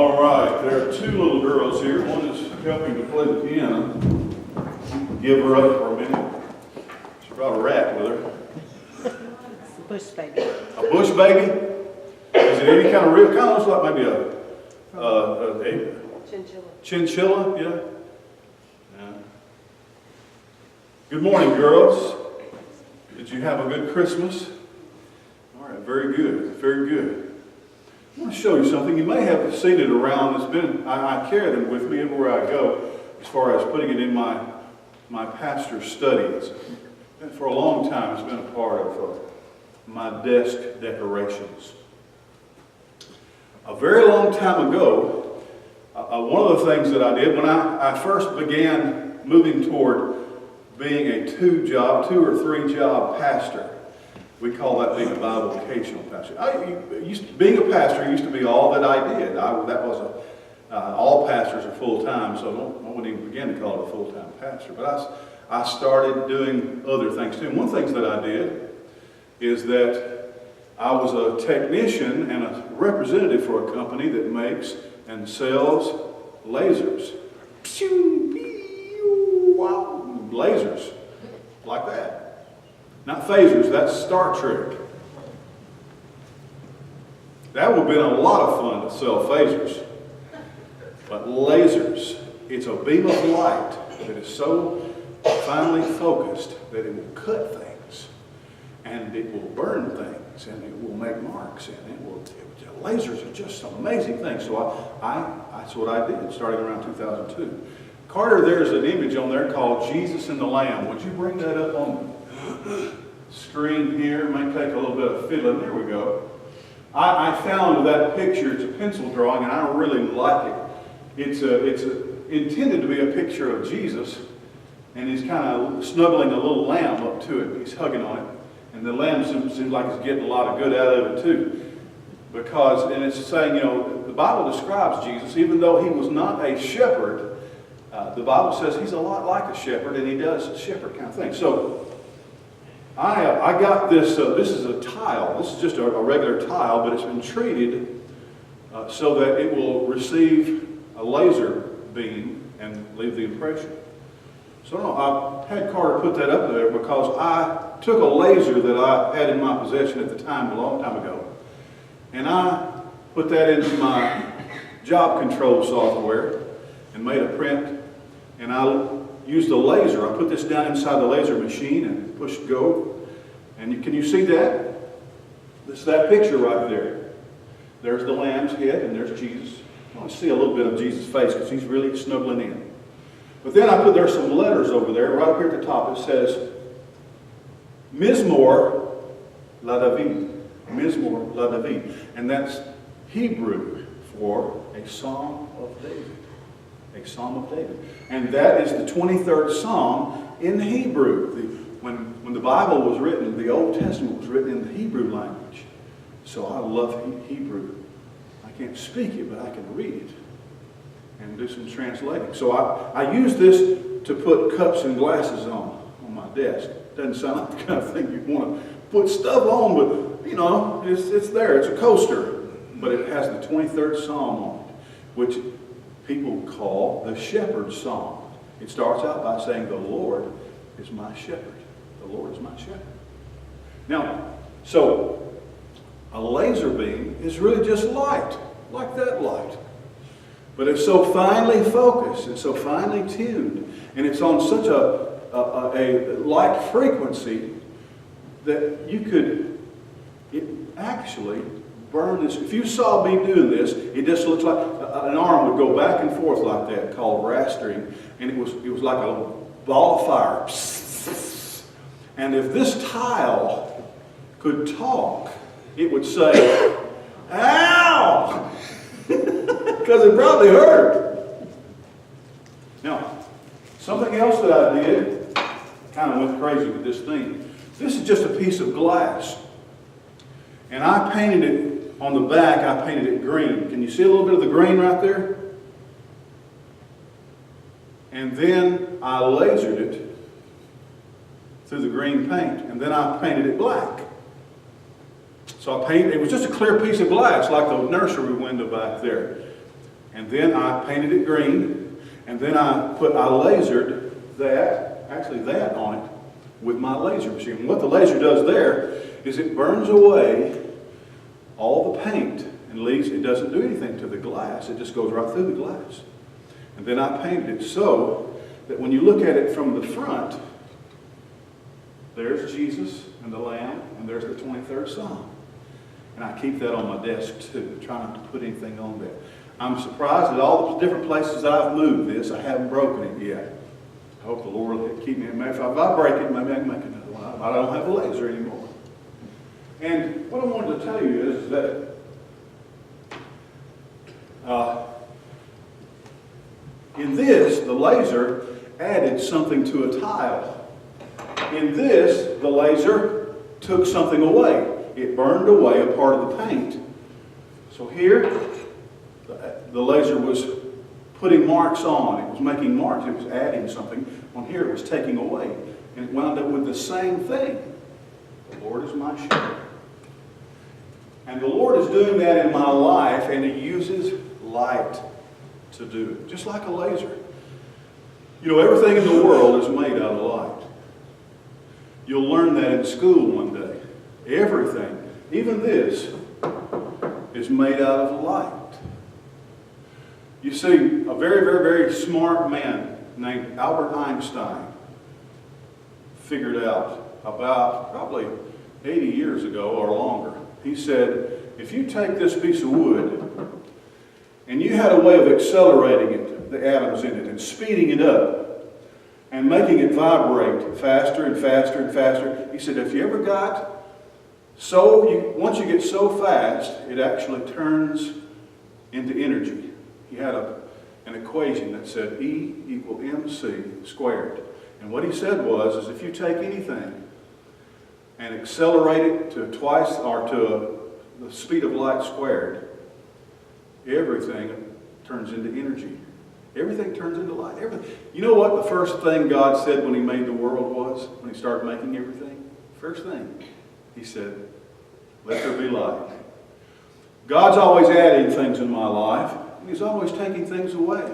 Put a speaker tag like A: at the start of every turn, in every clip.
A: All right, there are two little girls here. One is helping to play the piano. Give her up for a minute. She brought a rat with her.
B: It's a bush baby.
A: A bush baby? Is it any kind of real? Kind of looks like maybe a
B: Chinchilla.
A: chinchilla, yeah. Good morning, girls. Did you have a good Christmas? All right, very good, very good. I want to show you something. You may have seen it around. I carry them with me everywhere I go, as far as putting it in my pastor's studies. And for a long time, it's been a part of my desk decorations. A very long time ago, one of the things that I did when I first began moving toward being a two or three job pastor, we call that being a bivocational pastor. Being a pastor used to be all that I did. All pastors are full-time, so I wouldn't even begin to call it a full-time pastor. But I started doing other things too. And one of the things that I did is that I was a technician and a representative for a company that makes and sells lasers. Lasers, like that. Not phasers, that's Star Trek. That would have been a lot of fun to sell phasers. But lasers, it's a beam of light that is so finely focused that it will cut things, and it will burn things, and it will make marks, and lasers are just amazing things. So that's what I did starting around 2002. Carter, there's an image on there called Jesus and the Lamb. Would you bring that up on the screen here? It might take a little bit of fiddling. There we go. I found that picture. It's a pencil drawing, and I really like it. It's intended to be a picture of Jesus, and he's kind of snuggling a little lamb up to it. He's hugging on it, and the lamb seems like he's getting a lot of good out of it too. And it's saying, the Bible describes Jesus, even though he was not a shepherd, the Bible says he's a lot like a shepherd, and he does shepherd kind of thing. So I got this. This is a tile. This is just a regular tile, but it's been treated so that it will receive a laser beam and leave the impression. So I had Carter put that up there because I took a laser that I had in my possession at the time, a long time ago, and I put that into my job control software and made a print. And I used a laser. I put this down inside the laser machine and pushed go. And can you see that? This is that picture right there. There's the lamb's head, and there's Jesus. I want to see a little bit of Jesus' face because he's really snuggling in. But then there's some letters over there, right up here at the top. It says, Mizmor LaDavid. Mizmor LaDavid. And that's Hebrew for a Psalm of David. A Psalm of David. And that is the 23rd Psalm in Hebrew. When the Bible was written, the Old Testament was written in the Hebrew language. So I love Hebrew. I can't speak it, but I can read it and do some translating. So I use this to put cups and glasses on my desk. Doesn't sound like the kind of thing you want to put stuff on, but it's there. It's a coaster. But it has the 23rd Psalm on it, which people call the shepherd's psalm. It starts out by saying, the Lord is my shepherd. The Lord is my shepherd. Now, so a laser beam is really just light, like that light. But it's so finely focused and so finely tuned, and it's on such a light frequency that it actually burn this. If you saw me doing this, it just looks like an arm would go back and forth like that, called rastering, and it was like a ball of fire. And if this tile could talk, it would say, "Ow!" Because it probably hurt. Now, something else that I did, kind of went crazy with this thing. This is just a piece of glass, and I painted it. On the back, I painted it green. Can you see a little bit of the green right there? And then I lasered it through the green paint, and then I painted it black. So it was just a clear piece of glass, like the nursery window back there. And then I painted it green, and then I lasered that on it with my laser machine. And what the laser does there is it burns away all the paint and leaves, it doesn't do anything to the glass. It just goes right through the glass. And then I painted it so that when you look at it from the front, there's Jesus and the Lamb, and there's the 23rd Psalm. And I keep that on my desk too, trying not to put anything on there. I'm surprised at all the different places that I've moved this. I haven't broken it yet. I hope the Lord will keep me. If I break it, maybe I can make another one. I don't have a laser anymore. And what I wanted to tell you is that in this, the laser added something to a tile. In this, the laser took something away. It burned away a part of the paint. So here, the laser was putting marks on. It was making marks. It was adding something. On here, it was taking away. And it wound up with the same thing. The Lord is my shepherd. And the Lord is doing that in my life, and He uses light to do it. Just like a laser. You know, everything in the world is made out of light. You'll learn that in school one day. Everything, even this, is made out of light. You see, a very, very, very smart man named Albert Einstein figured out about probably 80 years ago or longer. He said, if you take this piece of wood and you had a way of accelerating it, the atoms in it, and speeding it up and making it vibrate faster and faster and faster, he said, if you ever got once you get so fast, it actually turns into energy. He had an equation that said E equal mc squared. And what he said was, if you take anything and accelerate it to twice or to the speed of light squared, everything turns into energy. Everything turns into light. Everything. You know what the first thing God said when He made the world was? When He started making everything? First thing, He said, let there be light. God's always adding things in my life, and He's always taking things away.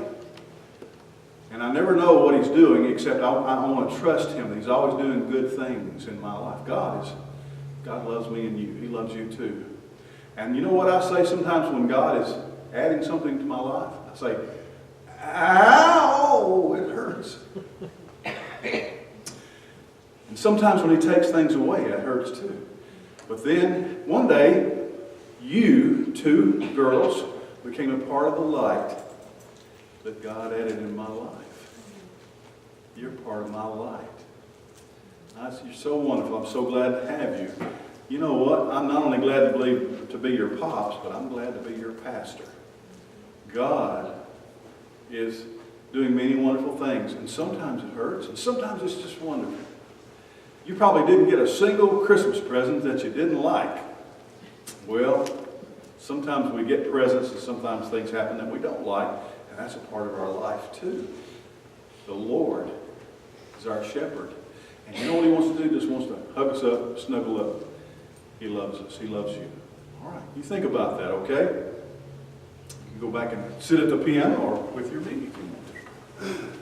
A: And I never know what He's doing, except I want to trust Him. He's always doing good things in my life. God loves me and you. He loves you too. And you know what I say sometimes when God is adding something to my life? I say, ow, it hurts. And sometimes when He takes things away, it hurts too. But then, one day, you, two girls, became a part of the light that God added in my life. You're part of my light. You're so wonderful. I'm so glad to have you. You know what? I'm not only glad to be your pops, but I'm glad to be your pastor. God is doing many wonderful things, and sometimes it hurts, and sometimes it's just wonderful. You probably didn't get a single Christmas present that you didn't like. Well, sometimes we get presents, and sometimes things happen that we don't like, and that's a part of our life too. The Lord is our shepherd. And you know what He wants to do? He just wants to hug us up, snuggle up. He loves us. He loves you. All right. You think about that, okay? You can go back and sit at the piano or with your knee if you want to.